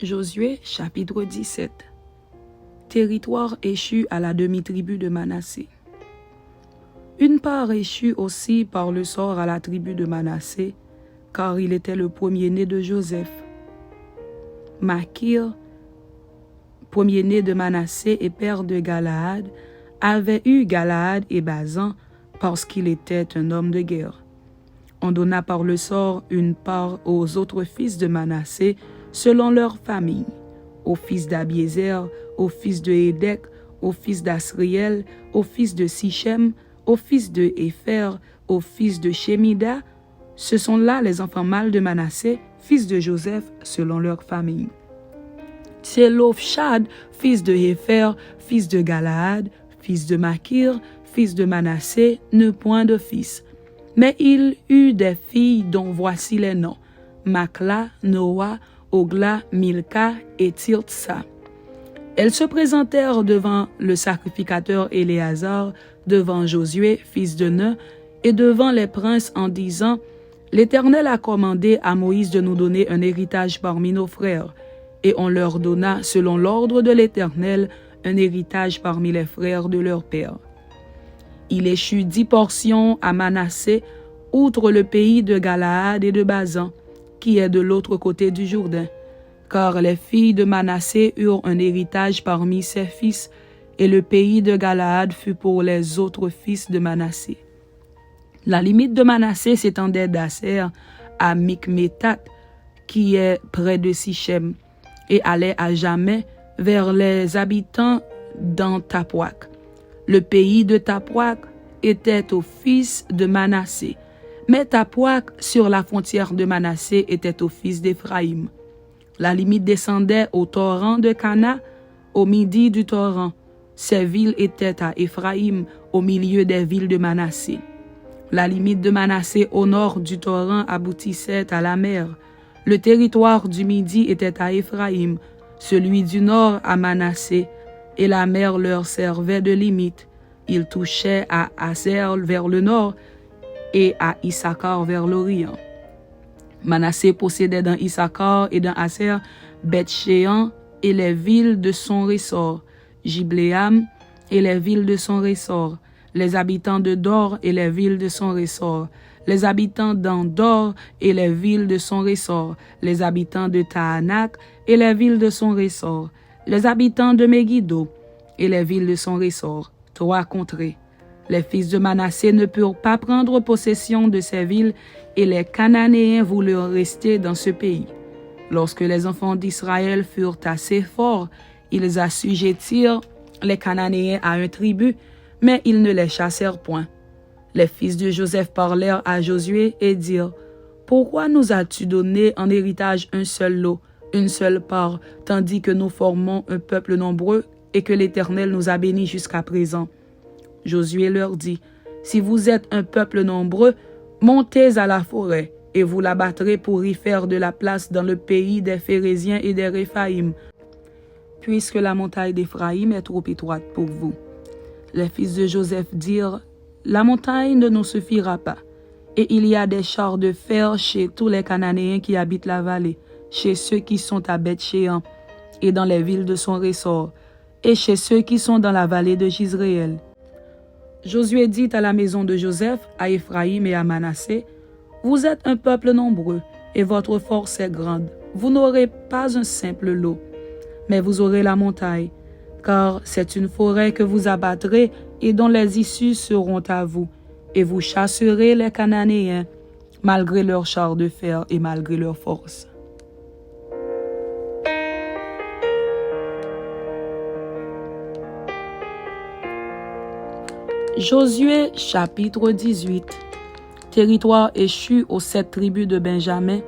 Josué chapitre 17. Territoire échu à la demi-tribu de Manassé. Une part échut aussi par le sort à la tribu de Manassé, car il était le premier-né de Joseph. Makir, premier-né de Manassé et père de Galaad, avait eu Galaad et Bazan parce qu'il était un homme de guerre. On donna par le sort une part aux autres fils de Manassé selon leur famille, aux fils d'Abiézer, aux fils de Hédek, aux fils d'Asriel, aux fils de Sichem, aux fils de Épher, aux fils de Shemida. Ce sont là les enfants mâles de Manassé, fils de Joseph, selon leur famille. Tselofshad, fils de Épher, fils de Galaad, fils de Makir, fils de Manassé, n'eut point de fils. Mais il eut des filles dont voici les noms: Makla, Noa, Ogla, Milka et Tirtsa. Elles se présentèrent devant le sacrificateur Éléazar, devant Josué, fils de Nun, et devant les princes en disant: L'Éternel a commandé à Moïse de nous donner un héritage parmi nos frères. Et on leur donna, selon l'ordre de l'Éternel, un héritage parmi les frères de leur père. Il échut 10 portions à Manassé, outre le pays de Galaad et de Bazan, qui est de l'autre côté du Jourdain, car les filles de Manassé eurent un héritage parmi ses fils, et le pays de Galaad fut pour les autres fils de Manassé. La limite de Manassé s'étendait d'Aser à Mikmétat, qui est près de Sichem, et allait à jamais vers les habitants d'Antapouak. Le pays de Tapouak était aux fils de Manassé, mais Tapouak, sur la frontière de Manassé, était aux fils d'Éphraïm. La limite descendait au torrent de Cana, au midi du torrent. Ces villes étaient à Éphraïm, au milieu des villes de Manassé. La limite de Manassé au nord du torrent aboutissait à la mer. Le territoire du midi était à Éphraïm, celui du nord à Manassé, et la mer leur servait de limite. Ils touchaient à Aser vers le nord et à Issachar vers l'Orient. Manassé possédait dans Issachar et dans Aser Beth-Shéan et les villes de son ressort, Gibléam et les villes de son ressort, les habitants de Dor et les villes de son ressort, les habitants d'Andor et les villes de son ressort, les habitants de Tahanak et les villes de son ressort, les habitants de Megiddo et les villes de son ressort, 3 contrées. Les fils de Manassé ne purent pas prendre possession de ces villes, et les Cananéens voulurent rester dans ce pays. Lorsque les enfants d'Israël furent assez forts, ils assujettirent les Cananéens à un tribut, mais ils ne les chassèrent point. Les fils de Joseph parlèrent à Josué et dirent: Pourquoi nous as-tu donné en héritage un seul lot, une seule part, tandis que nous formons un peuple nombreux et que l'Éternel nous a bénis jusqu'à présent? Josué leur dit: Si vous êtes un peuple nombreux, montez à la forêt, et vous la battrez pour y faire de la place dans le pays des Phéréziens et des Réphaïm, puisque la montagne d'Éphraïm est trop étroite pour vous. Les fils de Joseph dirent: La montagne ne nous suffira pas, et il y a des chars de fer chez tous les Cananéens qui habitent la vallée, chez ceux qui sont à Beth-Shéan, et dans les villes de son ressort, et chez ceux qui sont dans la vallée de Jizréel. Josué dit à la maison de Joseph, à Éphraïm et à Manassé: Vous êtes un peuple nombreux, et votre force est grande. Vous n'aurez pas un simple lot, mais vous aurez la montagne, car c'est une forêt que vous abattrez et dont les issues seront à vous, et vous chasserez les Cananéens, malgré leurs chars de fer et malgré leur force. Josué chapitre 18. Territoire échu aux 7 tribus de Benjamin,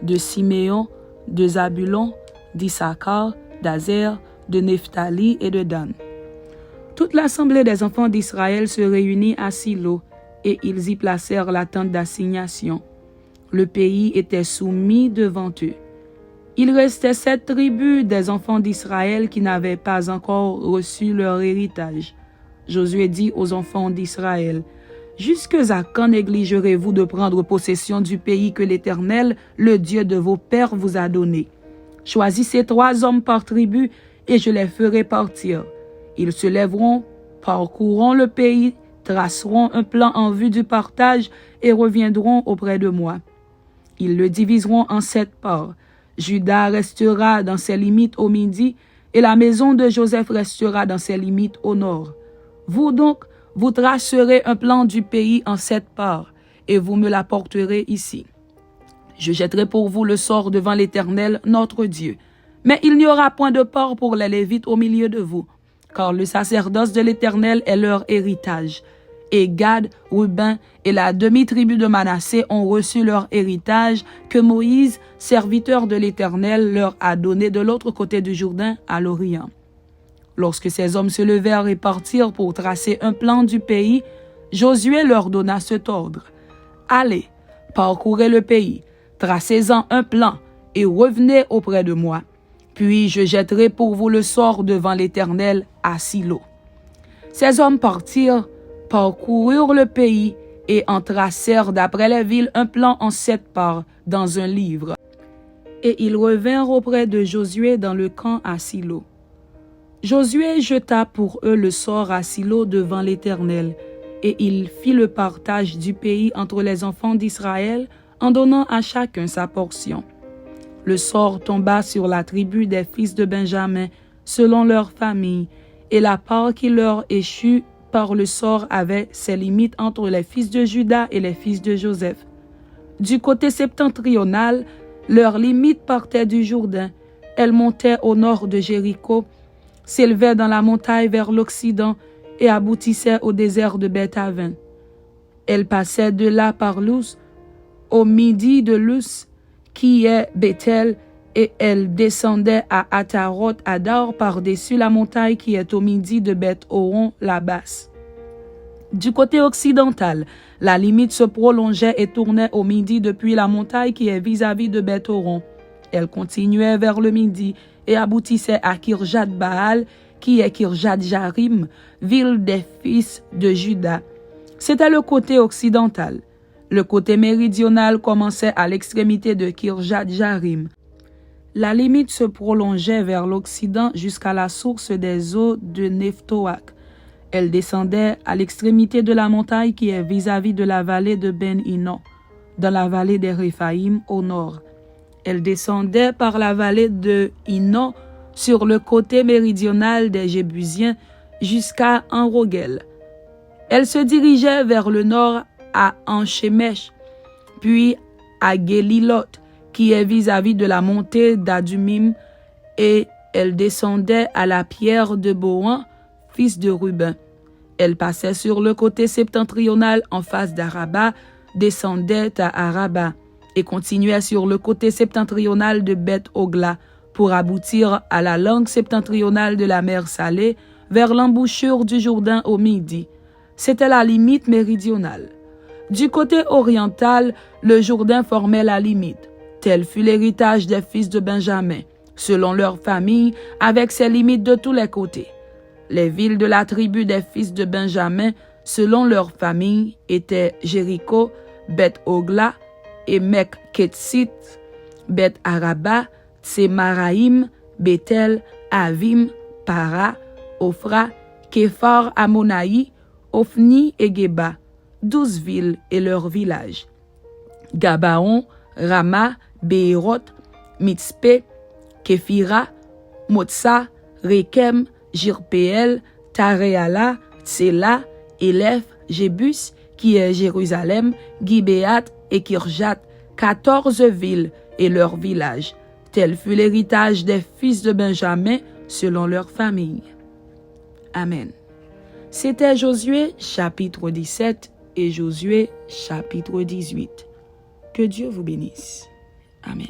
de Siméon, de Zabulon, d'Issachar, d'Aser, de Nephtali et de Dan. Toute l'assemblée des enfants d'Israël se réunit à Silo, et ils y placèrent la tente d'assignation. Le pays était soumis devant eux. Il restait 7 tribus des enfants d'Israël qui n'avaient pas encore reçu leur héritage. Josué dit aux enfants d'Israël: Jusque à quand négligerez-vous de prendre possession du pays que l'Éternel, le Dieu de vos pères, vous a donné? Choisissez 3 hommes par tribu, et je les ferai partir. Ils se lèveront, parcourront le pays, traceront un plan en vue du partage et reviendront auprès de moi. Ils le diviseront en 7 parts. Juda restera dans ses limites au midi, et la maison de Joseph restera dans ses limites au nord. Vous donc, vous tracerez un plan du pays en 7 parts, et vous me l'apporterez ici. Je jetterai pour vous le sort devant l'Éternel, notre Dieu. Mais il n'y aura point de part pour les Lévites au milieu de vous, car le sacerdoce de l'Éternel est leur héritage. Et Gad, Ruben et la demi-tribu de Manassé ont reçu leur héritage que Moïse, serviteur de l'Éternel, leur a donné de l'autre côté du Jourdain, à l'Orient. Lorsque ces hommes se levèrent et partirent pour tracer un plan du pays, Josué leur donna cet ordre. « Allez, parcourez le pays, tracez-en un plan et revenez auprès de moi. Puis je jetterai pour vous le sort devant l'Éternel à Silo. » Ces hommes partirent, parcoururent le pays et en tracèrent d'après les villes un plan en 7 parts dans un livre. Et ils revinrent auprès de Josué dans le camp à Silo. Josué jeta pour eux le sort à Silo devant l'Éternel, et il fit le partage du pays entre les enfants d'Israël en donnant à chacun sa portion. Le sort tomba sur la tribu des fils de Benjamin, selon leur famille, et la part qui leur échut par le sort avait ses limites entre les fils de Juda et les fils de Joseph. Du côté septentrional, leur limite partait du Jourdain. Elle montait au nord de Jéricho, s'élevait dans la montagne vers l'Occident et aboutissait au désert de Beth-Aven. Elle passait de là par Luz, au midi de Luz, qui est Bethel, et elle descendait à Ataroth Adar par-dessus la montagne qui est au midi de Beth-Horon, la basse. Du côté occidental, la limite se prolongeait et tournait au midi depuis la montagne qui est vis-à-vis de Beth-Horon. Elle continuait vers le midi et aboutissait à Kirjat Baal, qui est Kirjat Jarim, ville des fils de Juda. C'était le côté occidental. Le côté méridional commençait à l'extrémité de Kirjat Jarim. La limite se prolongeait vers l'Occident jusqu'à la source des eaux de Nephtoak. Elle descendait à l'extrémité de la montagne qui est vis-à-vis de la vallée de Ben-Hinnom, dans la vallée des Réphaïm au nord. Elle descendait par la vallée de Hinnom sur le côté méridional des Jébusiens jusqu'à Enrogel. Elle se dirigeait vers le nord à Enchemesh, puis à Gelilot, qui est vis-à-vis de la montée d'Adumim, et elle descendait à la pierre de Bohan, fils de Ruben. Elle passait sur le côté septentrional en face d'Araba, descendait à Araba, et continuait sur le côté septentrional de Beth-Ogla pour aboutir à la langue septentrionale de la mer Salée, vers l'embouchure du Jourdain au midi. C'était la limite méridionale. Du côté oriental, le Jourdain formait la limite. Tel fut l'héritage des fils de Benjamin, selon leur famille, avec ses limites de tous les côtés. Les villes de la tribu des fils de Benjamin, selon leur famille, étaient Jéricho, Beth-Ogla, Emek-Ketsit, Beth-Araba, Tsemaraïm, Bethel, Avim, Para, Ophra, Képhar, Ammonaï, Ophni et Geba, 12 villes et leurs villages. Gabaon, Rama, Béhéroth, Mitzpé, Képhira, Motsa, Rekem, Jirpéel, Taréala, Tsela, Élève, Jébus, qui est Jérusalem, Gibéat et Kirjat, 14 villes et leurs villages. Tel fut l'héritage des fils de Benjamin selon leur famille. Amen. C'était Josué chapitre 17 et Josué chapitre 18. Que Dieu vous bénisse. Amen.